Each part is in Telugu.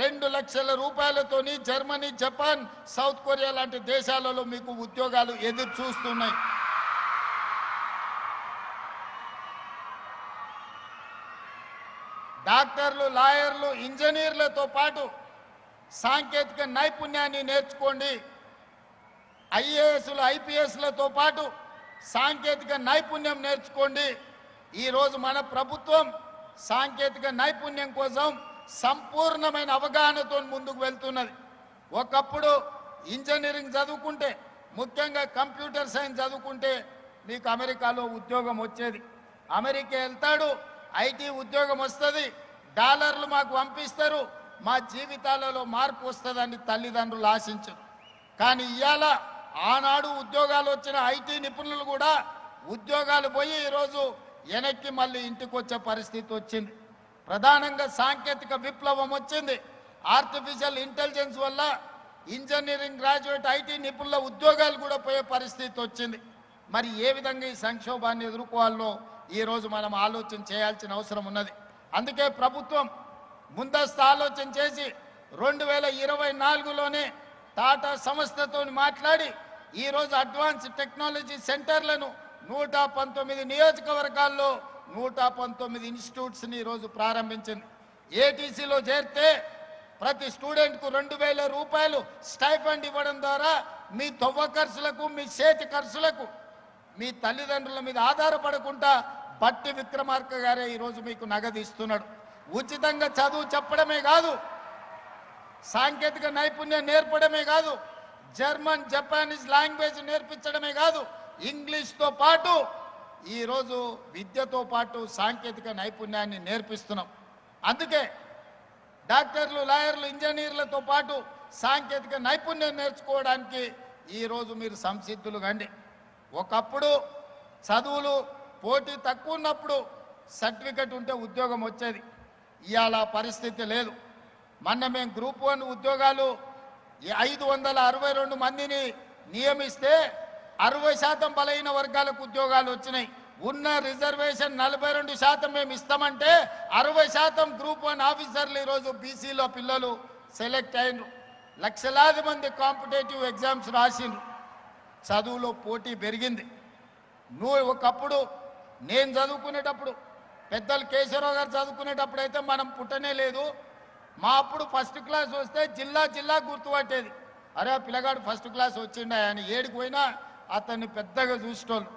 2 లక్షల రూపాయలతోని జర్మనీ, జపాన్, సౌత్ కొరియా లాంటి దేశాలలో మీకు ఉద్యోగాలు ఎదురు చూస్తున్నాయి. డాక్టర్లు, లాయర్లు, ఇంజనీర్లతో పాటు సాంకేతిక నైపుణ్యాన్ని నేర్చుకోండి. ఐఏఎస్లు, ఐపీఎస్లతో పాటు సాంకేతిక నైపుణ్యం నేర్చుకోండి. ఈరోజు మన ప్రభుత్వం సాంకేతిక నైపుణ్యం కోసం సంపూర్ణమైన అవగాహనతో ముందుకు వెళ్తున్నది. ఒకప్పుడు ఇంజనీరింగ్ చదువుకుంటే, ముఖ్యంగా కంప్యూటర్ సైన్స్ చదువుకుంటే మీకు అమెరికాలో ఉద్యోగం వచ్చేది. అమెరికా వెళ్తాడు, ఐటీ ఉద్యోగం వస్తుంది, డాలర్లు మాకు పంపిస్తారు, మా జీవితాలలో మార్పు వస్తుందని తల్లిదండ్రులు ఆశించరు. కానీ ఇవాళ ఆనాడు ఉద్యోగాలు వచ్చిన ఐటీ నిపుణులు కూడా ఉద్యోగాలు పోయి ఈరోజు వెనక్కి మళ్ళీ ఇంటికి వచ్చే పరిస్థితి వచ్చింది. ప్రధానంగా సాంకేతిక విప్లవం వచ్చింది. ఆర్టిఫిషియల్ ఇంటెలిజెన్స్ వల్ల ఇంజనీరింగ్ గ్రాడ్యుయేట్ ఐటీ నిపుణుల ఉద్యోగాలు కూడా పోయే పరిస్థితి వచ్చింది. మరి ఏ విధంగా ఈ సంక్షోభాన్ని ఎదుర్కోవాలో ఈరోజు మనం ఆలోచన చేయాల్సిన అవసరం ఉన్నది. అందుకే ప్రభుత్వం ముందస్తు ఆలోచన చేసి 2024లోనే టాటా సంస్థతో మాట్లాడి ఈరోజు అడ్వాన్స్ టెక్నాలజీ సెంటర్లను 119 నియోజకవర్గాల్లో 119 ఇన్స్టిట్యూట్స్ని ఈరోజు ప్రారంభించింది. ఏటీసీలో చేరితే ప్రతి స్టూడెంట్కు 2000 రూపాయలు స్టైఫండ్ ఇవ్వడం ద్వారా మీ తొవ్వ ఖర్చులకు, మీ చేతి ఖర్చులకు, మీ తల్లిదండ్రుల మీద ఆధారపడకుండా బట్టి విక్రమార్క గారే ఈరోజు మీకు నగదు ఇస్తున్నాడు. ఉచితంగా చదువు చెప్పడమే కాదు, సాంకేతిక నైపుణ్యం నేర్పడమే కాదు, జర్మన్, జపానీస్ లాంగ్వేజ్ నేర్పించడమే కాదు, ఇంగ్లీష్తో పాటు ఈరోజు విద్యతో పాటు సాంకేతిక నైపుణ్యాన్ని నేర్పిస్తున్నాం. అందుకే డాక్టర్లు, లాయర్లు, ఇంజనీర్లతో పాటు సాంకేతిక నైపుణ్యం నేర్చుకోవడానికి ఈరోజు మీరు సంసిద్ధులు కండి. ఒకప్పుడు చదువులు పోటీ తక్కువ ఉన్నప్పుడు సర్టిఫికెట్ ఉంటే ఉద్యోగం వచ్చేది. ఇవాళ పరిస్థితి లేదు. మొన్న మేము గ్రూప్ 1 ఉద్యోగాలు 562 మందిని నియమిస్తే 60% బలైన వర్గాలకు ఉద్యోగాలు వచ్చినాయి. ఉన్న రిజర్వేషన్ 42% మేము ఇస్తామంటే 60% గ్రూప్ 1 ఆఫీసర్లు ఈరోజు బీసీలో పిల్లలు సెలెక్ట్ అయినరు. లక్షలాది మంది కాంపిటేటివ్ ఎగ్జామ్స్ రాసిండ్రు. చదువులో పోటీ పెరిగింది. ఒకప్పుడు నేను చదువుకునేటప్పుడు, పెద్దలు కేశవరావు గారు చదువుకునేటప్పుడు అయితే మనం పుట్టనే లేదు. మా అప్పుడు ఫస్ట్ క్లాస్ వస్తే జిల్లా జిల్లా గుర్తుపట్టేది. అరే పిల్లగాడు ఫస్ట్ క్లాస్ వచ్చిండా అని. ఏడికి పోయినా అతన్ని పెద్దగా చూసేటోళ్ళు.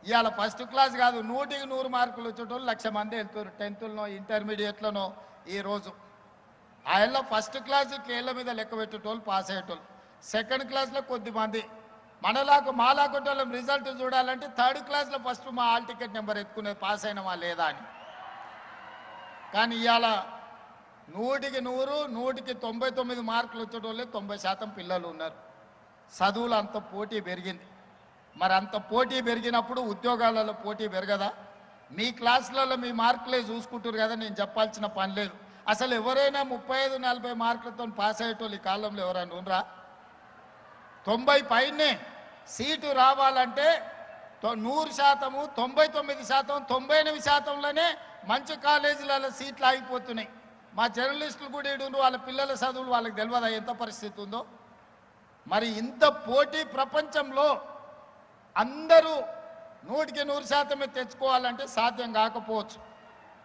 ఇవాళ ఫస్ట్ క్లాస్ కాదు, 100కి 100 మార్కులు వచ్చేటోళ్ళు 1,00,000 మంది వెళ్తారు. 10థ్లోనో ఇంటర్మీడియట్లోనో. ఈరోజు ఆయన ఫస్ట్ క్లాస్ ఇట్ల మీద లెక్క పెట్టేటోళ్ళు పాస్ అయ్యేటోళ్ళు. సెకండ్ క్లాస్లో కొద్దిమంది. మాలాకొట్టోళ్ళం రిజల్ట్ చూడాలంటే 3rd క్లాస్లో ఫస్ట్ మా హాల్ టికెట్ నెంబర్ ఎత్తుకునేది పాస్ అయినమా లేదా అని. కానీ ఇవాళ 100కి 100, 100కి 99 మార్కులు వచ్చేటోళ్ళే 90% పిల్లలు ఉన్నారు. చదువులు అంత పోటీ పెరిగింది. మరి అంత పోటీ పెరిగినప్పుడు ఉద్యోగాలలో పోటీ పెరగదా? మీ క్లాసులలో మీ మార్కులే చూసుకుంటారు కదా, నేను చెప్పాల్సిన పని లేదు. అసలు ఎవరైనా 35-40 మార్కులతో పాస్ అయ్యేటోళ్ళు ఈ కాలంలో ఎవరైనా ఉండరా? 90 పైనే సీటు రావాలంటే 100%, 99%, 98%లోనే మంచి కాలేజీలలో సీట్లు ఆగిపోతున్నాయి. మా జర్నలిస్టులు కూడా ఇడు వాళ్ళ పిల్లల చదువులు వాళ్ళకి తెలియదా ఎంత పరిస్థితి ఉందో? మరి ఇంత పోటీ ప్రపంచంలో అందరూ 100కి 100% తెచ్చుకోవాలంటే సాధ్యం కాకపోవచ్చు.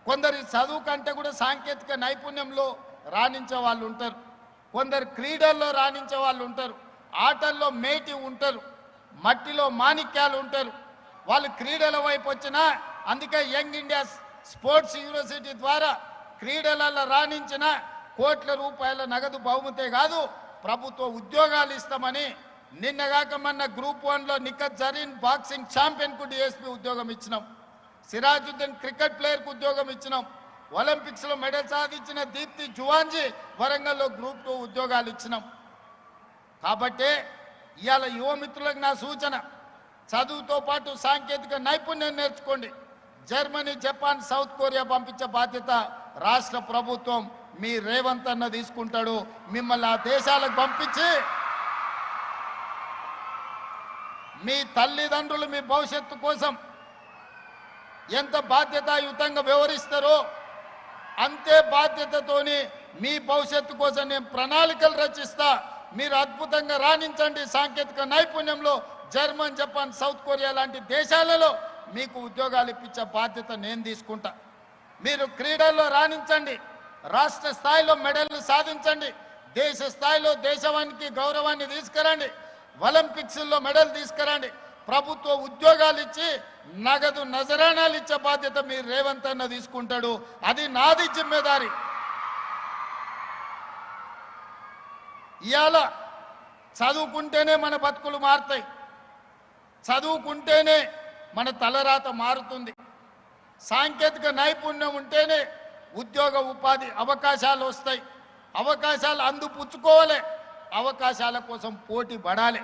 కొందరు చదువు కంటే కూడా సాంకేతిక నైపుణ్యంలో రాణించే వాళ్ళు ఉంటారు, కొందరు క్రీడల్లో రాణించే వాళ్ళు ఉంటారు, ఆటల్లో మేటి ఉంటారు, మట్టిలో మాణిక్యాలు ఉంటారు. వాళ్ళు క్రీడల వైపు వచ్చినా, అందుకే యంగ్ ఇండియా స్పోర్ట్స్ యూనివర్సిటీ ద్వారా క్రీడలలో రాణించిన కోట్ల రూపాయల నగదు బహుమతే కాదు ప్రభుత్వ ఉద్యోగాలు ఇస్తామని నిన్నగాక మొన్న గ్రూప్ 1లో నిఖత్ జరీన్ బాక్సింగ్ ఛాంపియన్కు డిఎస్పీ ఉద్యోగం ఇచ్చినాం. సిరాజుద్దీన్ క్రికెట్ ప్లేయర్కు ఉద్యోగం ఇచ్చినాం. ఒలింపిక్స్లో మెడల్ సాధించిన దీప్తి జువాంజీ వరంగల్లో గ్రూప్ 2 ఉద్యోగాలు ఇచ్చినాం. కాబట్టి ఇవాళ యువమిత్రులకు నా సూచన, చదువుతో పాటు సాంకేతిక నైపుణ్యం నేర్చుకోండి. జర్మనీ, జపాన్, సౌత్ కొరియా పంపించే బాధ్యత రాష్ట్ర ప్రభుత్వం మీ రేవంత్ అన్న తీసుకుంటాడు. మిమ్మల్ని ఆ దేశాలకు పంపించి మీ తల్లిదండ్రులు మీ భవిష్యత్తు కోసం ఎంత బాధ్యతాయుతంగా వ్యవహరిస్తారో అంతే బాధ్యతతోని మీ భవిష్యత్తు కోసం నేను ప్రణాళికలు రచిస్తా. మీరు అద్భుతంగా రాణించండి. సాంకేతిక నైపుణ్యంలో జర్మన్, జపాన్, సౌత్ కొరియా లాంటి దేశాలలో మీకు ఉద్యోగాలు ఇప్పించే బాధ్యత నేను తీసుకుంటా. మీరు క్రీడల్లో రాణించండి, రాష్ట్ర స్థాయిలో మెడల్లు సాధించండి, దేశ స్థాయిలో దేశానికి గౌరవాన్ని తీసుకురండి, ఒలింపిక్స్లో మెడల్ తీసుకురండి, ప్రభుత్వ ఉద్యోగాలు ఇచ్చి నగదు నజరానాలు ఇచ్చే బాధ్యత మీరు రేవంత్ అన్న తీసుకుంటాడు. అది నాది జిమ్మేదారి. ఇవాళ చదువుకుంటేనే మన బతుకులు మారుతాయి, చదువుకుంటేనే మన తలరాత మారుతుంది, సాంకేతిక నైపుణ్యం ఉంటేనే ఉద్యోగ ఉపాధి అవకాశాలు వస్తాయి. అవకాశాలు అందిపుచ్చుకోవాలి, అవకాశాల కోసం పోటీ పడాలి.